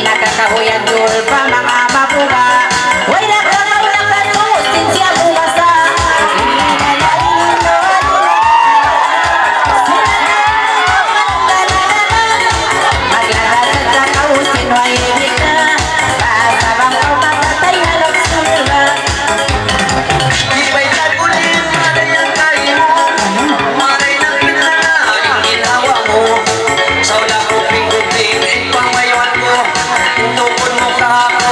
nakakahuyan dul pa mga mabuga. Uy, nakakaulakan mo, sinsya bumasa. Maglalasad sa kausin, way ibig na. Pasabang ko matatay halok sumula. Iba'y tagulin, maray ang kain mo. Maray ng kita na yung ginawa mo. Sa wala ko ping-kuping, pangmayon ko. Tukod mo kahapon.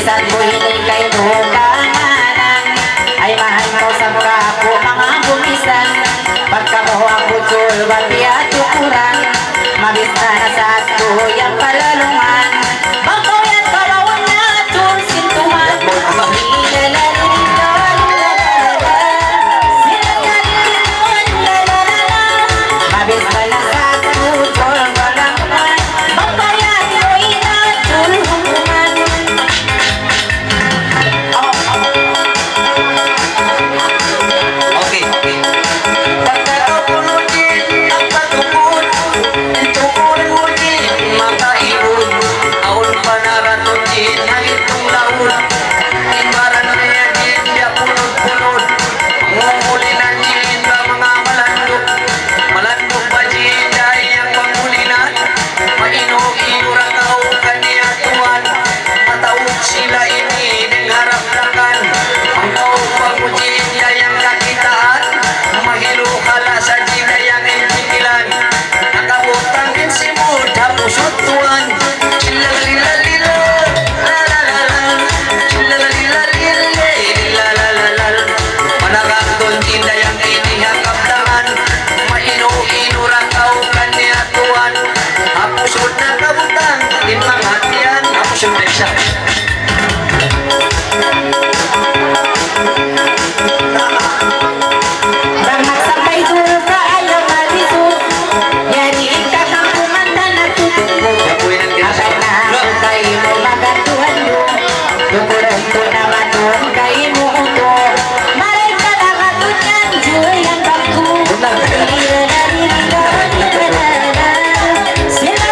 Bisan ko hiling kay Nukanganan ay mahal mo sa ako mga bumisan. Pagka mo ang butol, wati at tukuran, mabista na sa tuyang palalungan. Bangkoyan kawawan na tul sintuman. Mabista na sa butol, walangan. Bangkoyan mo'y na tul hukuman. Okay. Pagkakapunod din ang patupod, tukol mo din makaibod. Aon pa naraton din ang itong laon. Imbaran na yan din niya punod-punod. Mangunguli na din ba mga malandok? Malandok ba din dahil ang pangulinan? Mainog-inura kao kaniya tuwan. Matawag sila ini ng harap-lakan. Ang taong pagmujin dayang kakitaan. Mahilo kala sa dinayang intingilan. Nakabutang din si Mood hapusot tuwan. Chilalalilalila, lalalala. Chilalalilalila, lalalala. Manakakton din dayang inihakaptaan. Maino-inura kao kaniya tuwan. Hapusot na kabutang din mga tiyan. Hapusot na siya. Bang magsabay duro ka ayaw malisod. Yari ka kang kumanda na tutugbo. Abay na ako kayo mo magantuhan doon. Tukuran ko naman doon kayo mo uto. Maray ka na katunyan, Julian Bangku. Sila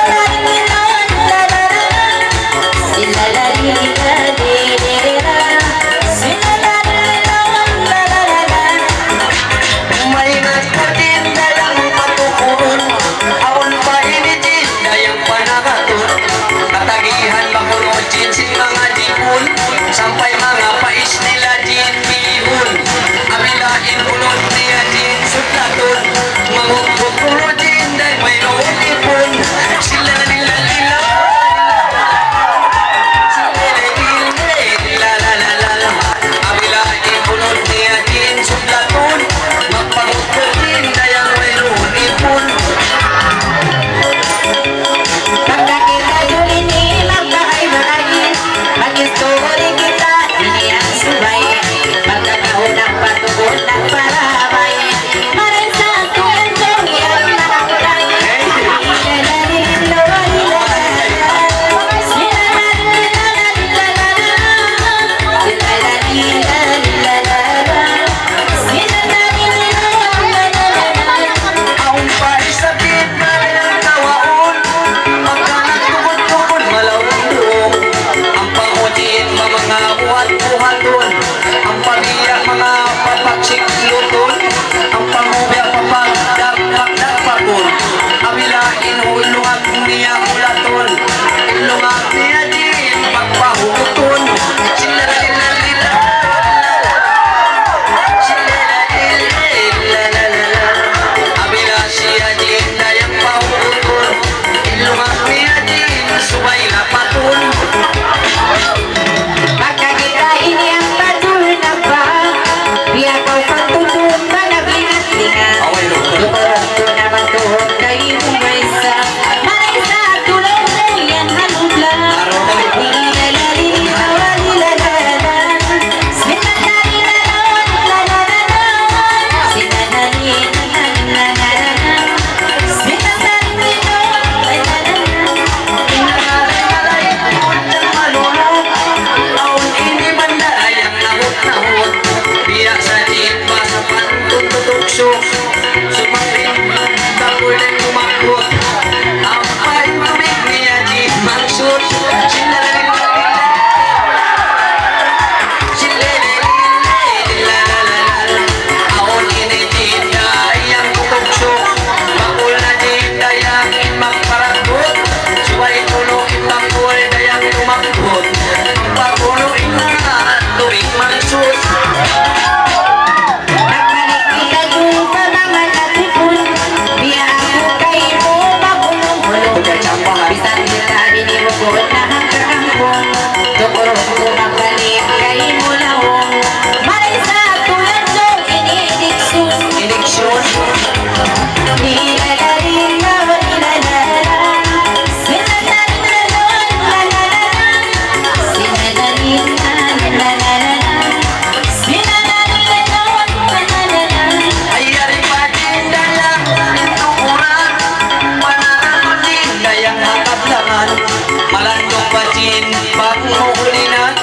jin pangulinan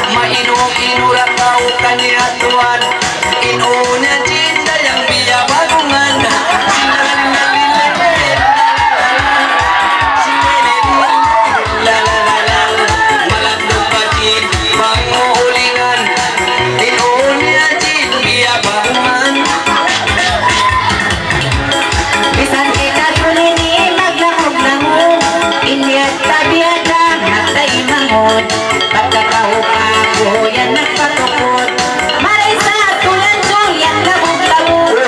mainom inurat tau kaniatuan inunya jin dayang biya bagungan malandong ka jin pangulinan inunya jin biya bagungan Bisan kita kulini maglangog-langog, inyat tabiada matay mangod. Pagkakaukago yan nagpatukod, maray sa tulan yan labog-labog.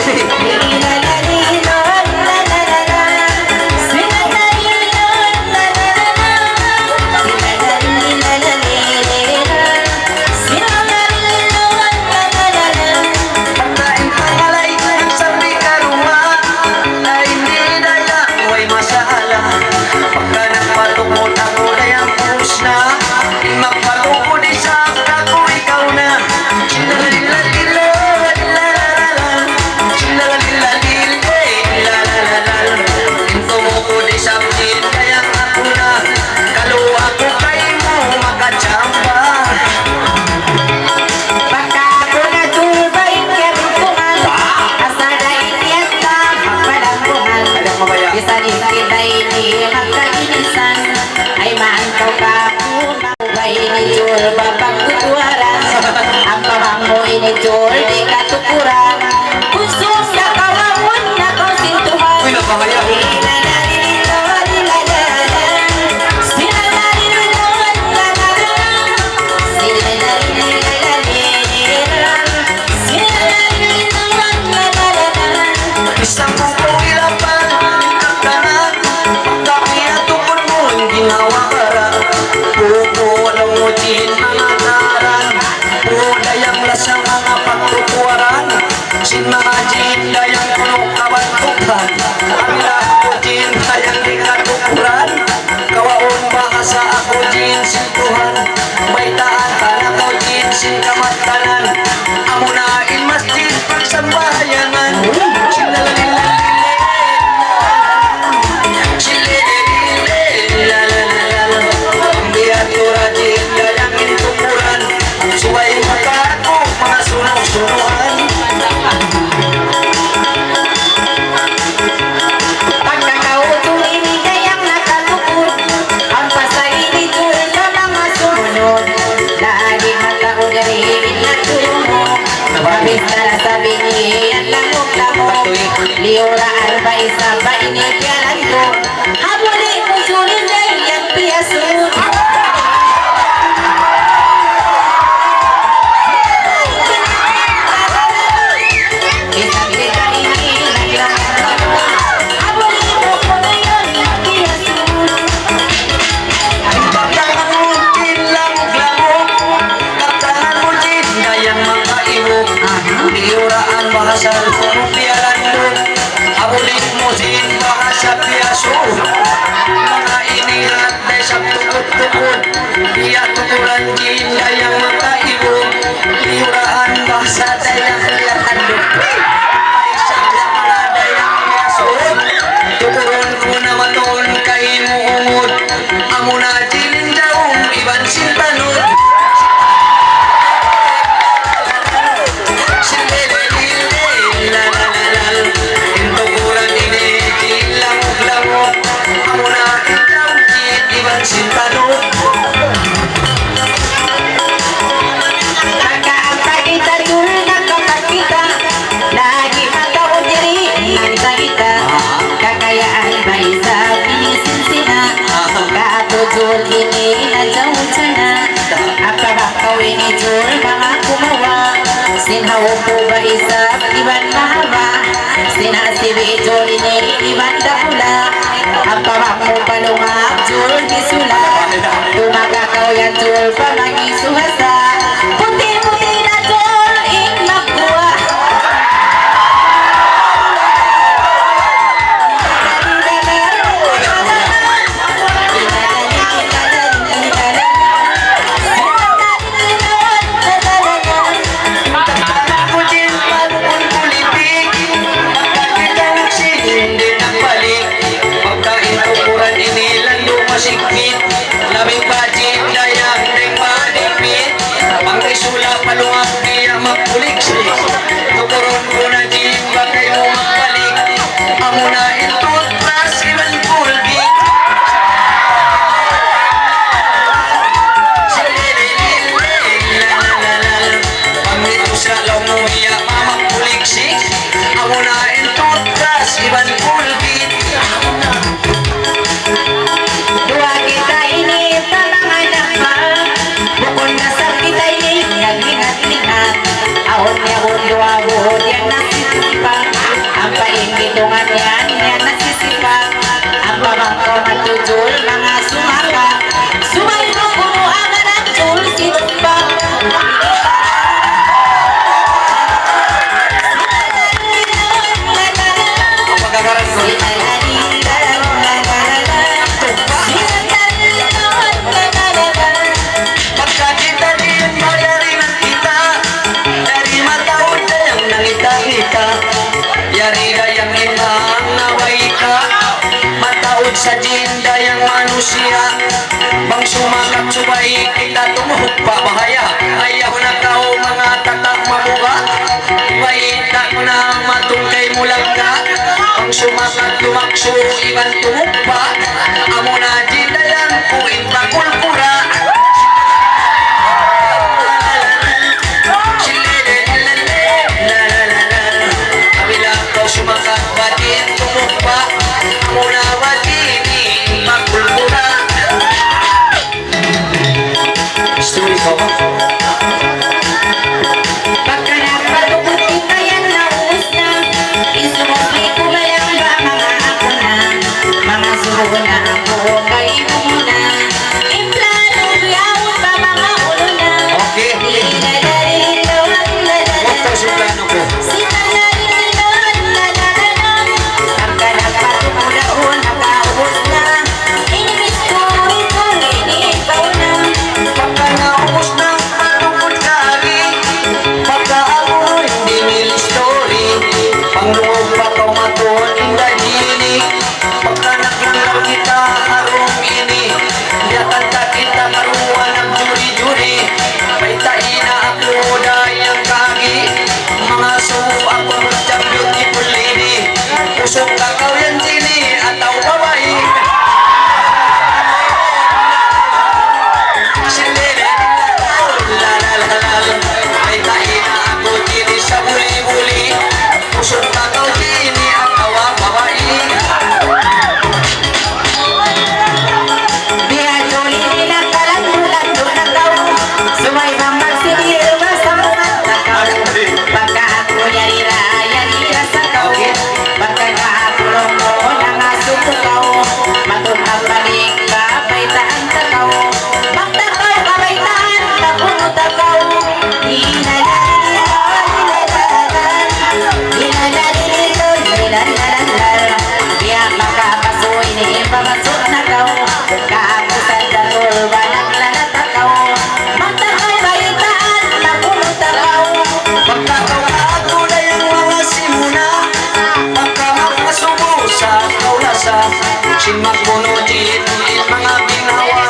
Lilalalinon, lalalala, sinadalinon, lalalala, sinadalilalalilan, sinadalinon, lalalala. Pagkain pangalay ng sabi karuma na hindi daya huwag masala pagka nagpatukod ako na yung push na di magpatukod isa ako ikaw na sinalalilalila lalalala sinalalilalila lalalala tumukod isa din kaya ako na kaluwa ko kayo mo makachamba Baka ako na turbay keruntungan, asada inyata magpalambuhan. Bisan kita ini magkainisan, ay maantaw ka po maubay ni Jul babagkutuaran. Ang pamamo ini Jul di katukuran, gusto sa kawawon na konsintuhan. Uy, napakaya. Isang bukong ilapan, kakanan pagkakiatukon mo, ginawa kara buko walang mutin mga karan dayang lasang mga pagtutuaran sin mga jin dayang kulong kabantukan amila ko jin dayang di katukuran kawaon baka sa ako jin sin Tuhan baitaan kana ko jin sin kamatanan amo na masjid pagsambahayanan suway mata ko mga sunog-sunuan Pagkakautong ini kayang nakatukod, ang pasay ni Jul sa mga sumunod. Lagi mataon na rin na tulong, mabis na sabi niya ang lamok-lamok. Liuraan ba isa ba inipialan ko, habulin mo Julin na iyang piyasun. Isang kita ini naglamok-lamok, habulin mo ko na yun iyang piyasun. Kaptangan mo lamog-lamog Kaptangan mo jin Dayang mga ibog Liuraan bahasa Rupialan doon Abulit mo jin bahasa piyaso Mga inirat na sa tukod-tukod Iya tukuran jin Dayang mga ibog Liuraan bahasa dayang liatan doon Sabang mga dayang piyaso Tukuron ko na maton kay mo umod Amo na jilin daong iban sintanod Silelelilalalalal Intukuran ini jilamog-lamog Amo na ikaw jil iban sintanod Pagkakita Jul nakapagkita, lagi mataon diri nang kita. Kakayaan ba isa pinisinsina, kato Jul ini najawad sana. Akabakaw ini Jul mga kumawa, sinhawag po ba isa iban mahaba. Sinasibi Jul ini iban dakula, ang pamamo palungap Jul bisula. Tumakakaw yan Jul pa magisuhasa, puti-puti na Jul ingmakwa. Ako jin panukon politik Pagkakitang hindi nagbalik Pagkain tukuran ini lalo masikip Labing budget Iway kita tumuhpa bahaya. Ayaw na kao mga tatak mamuga. Iway ta ko na matungkay mulang ka. Ang sumakat lumakso iban tumugpa. Amo na jindayan ko ipagkulkura. Kabila ko sumakat batin tumugpa. Amo na batin ipagkulkura. Story ko ba? Pagka napatupot kita yan naubos na, isumukli ko mayang ba mga ako na, mga suho na ako kay muna. Implano biyawon ba mga ulo na, Okay. Lilalalilaw, Huwag ka sa plano ko. sinalalilaw, lalalalam. Pagka napatupot ako nakaubos na, inimis ko itong iniibaw na. Pagka naubos ng patungkol kagi, pagka ako hindi mil story, pangloob pa ko maton dahili. Pagka naglanglaw kita harong ini, yatan ka kita karuan ng juri-juri. Paitain na ako dayang kagi, mga suho ako ng beautiful lady. Pusok ka yan sini, ataw babae. Biaduli nila kalang-lando na daw, sumaybang magsilir basta mga takaw. Pagka ako yarira sa kaw, pagka kakulong mo na nga supukaw, matutang balik ka, baitaan takaw. Magtakaw ka baitaan, tapuno takaw. Nilalalilaw, biyak makapasoy ni ipamasot na kaw. Kaapusan sa turba naglalatakaw. Magtakaw baitaan, tapuno takaw. Pagkakawago na yung mga simuna, pagkamakasubo sa kaulasa, sinmakunodin mga binawa,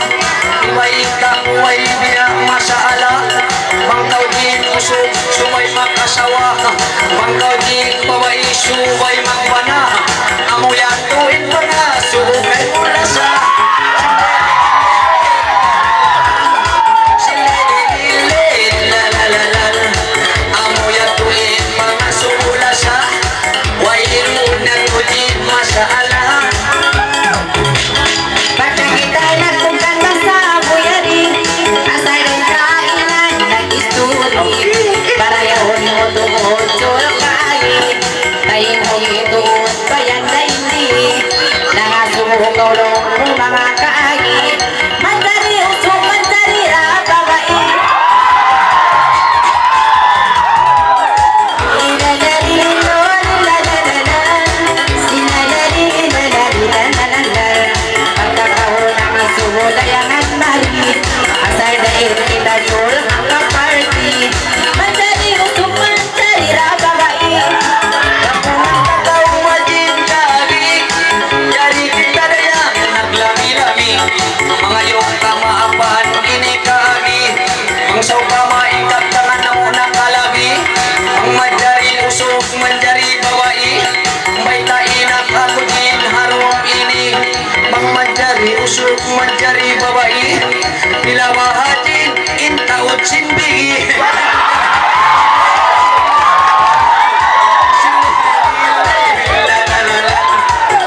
iway kakuway biya masaala, mangkaw din usog, sumay makasawa, mangkaw din paway subay magbana, amuyan tuwin pa na, subukay mula sa Pagka kita nagtungkang sa buyari, asay rin kainan nag-isturi. Para yahon mo tungod sulok kaagi, tayo mo ituod bayan na hindi. Nangasumukaw lang kung mga kaagi, mandari usok mandari babae. mga yung kamaapan ini kaagi, ang saw kamaikat tangan na unang kalabi, ang madari usok manjari bawai, may tainak ako din harong ini, ang madari usok manjari bawai, pilawahatin intaot sindigi.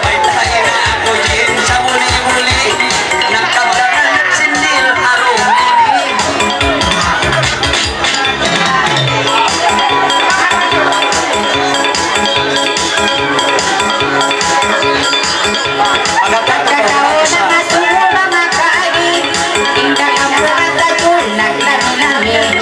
May taina ako din sa muli-muli, nagkabdanan at sindil harong ini. Pagkatao na masulo mga kaagi, tingkang ang mga tagun naglaminami.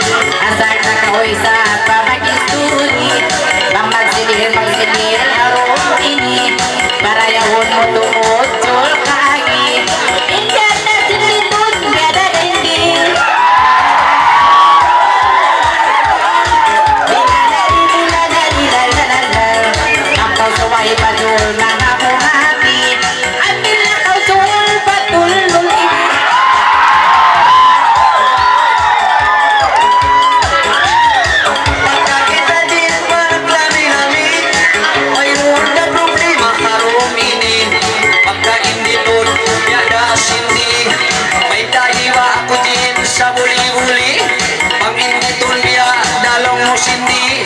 sa buli-buli Pag-inditon biya dalong mo sindi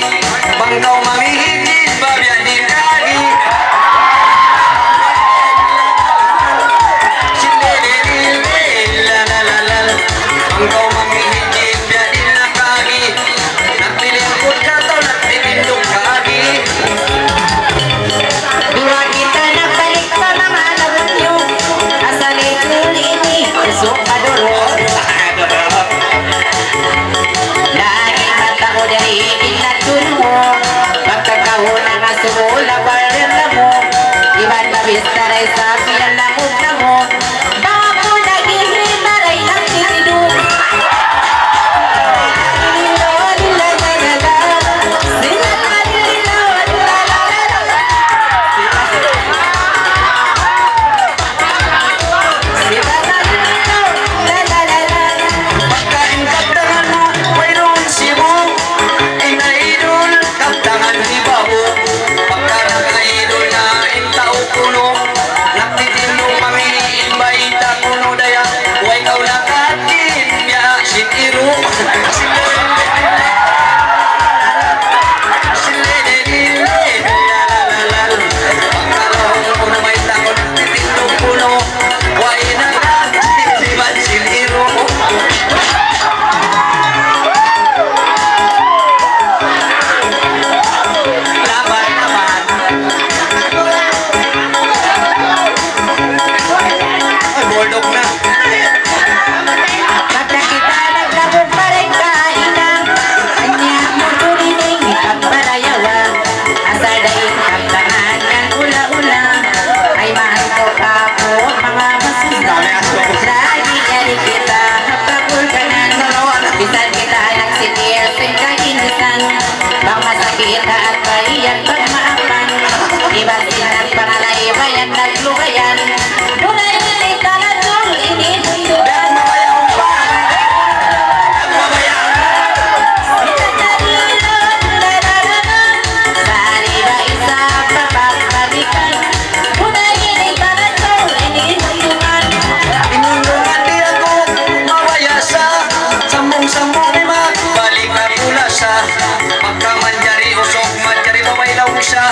Bangkaw mamihigit babya di kagi Sililililalalalal Bangkaw mamihigit biya di nakagi Nagpilingkod ka to nagtitindog kagi Dua kita nagbalik sa mga nabunyo. Asalin ini, usok maduro. Lagi mata ko dari inatun mo. Pagkakauna nga sumula, barin na mo. Iban na bistaray sa piyan na mo. Bako naghihimaray ng titidun. Pagkain kaptangan mo, mayroon sibo Inaidol, kaptangan ni Babo Pagka naka-idol na intao kuno Nagtitindo kami, imbaita kuno daya Huwag ikaw nakatin, biya sitiro Pagkalawang ko na may tako, nagtitindo kuno Huwag nakatin, biya sitiro Laban naman. Ay, boldog na. Pagka kita naglabog pa rin kainan, kanya mo turining ipagparayawa. Asa daing kaptangan ng ula-ula, ay mahanto ka po mga masina. Lagi yari kita kapagulkanan, bisan kita nagsitir sa kainisan. Bang masakit at paiyak pag maapan, iba silang pangalay bayan naglugayan. Muna'y nilita na tul, inihindugan. Mabayang pa. Mabayang. Inundungan di ako mawayasa Sambong-sambong ni magbalik na pula sa Pagkamanjari usok manjari mamaylaw siya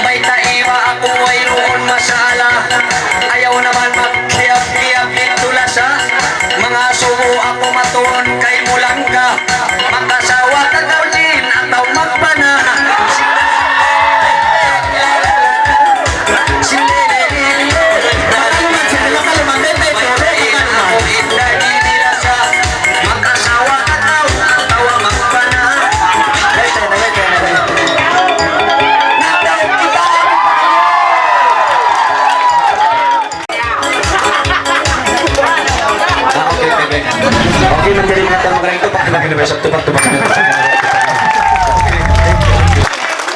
May taiwa ako mayroon masala Ayaw naman magkiyap-kiyap itula sa Mga subo ako matuon kay mulang ka Makasawa ka daw din ataw magpana Makasawa ka daw ataw magpana Nataw kita Okay, magaling natin magaling ito. Pag nag-inabesap, tupak-tupak na.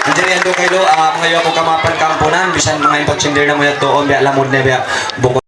Andiyan yan doon kayo, mga iyo ako kamapan kampunan, bisan mga impotsindir na mo yan doon, biya lamod na biya, bukod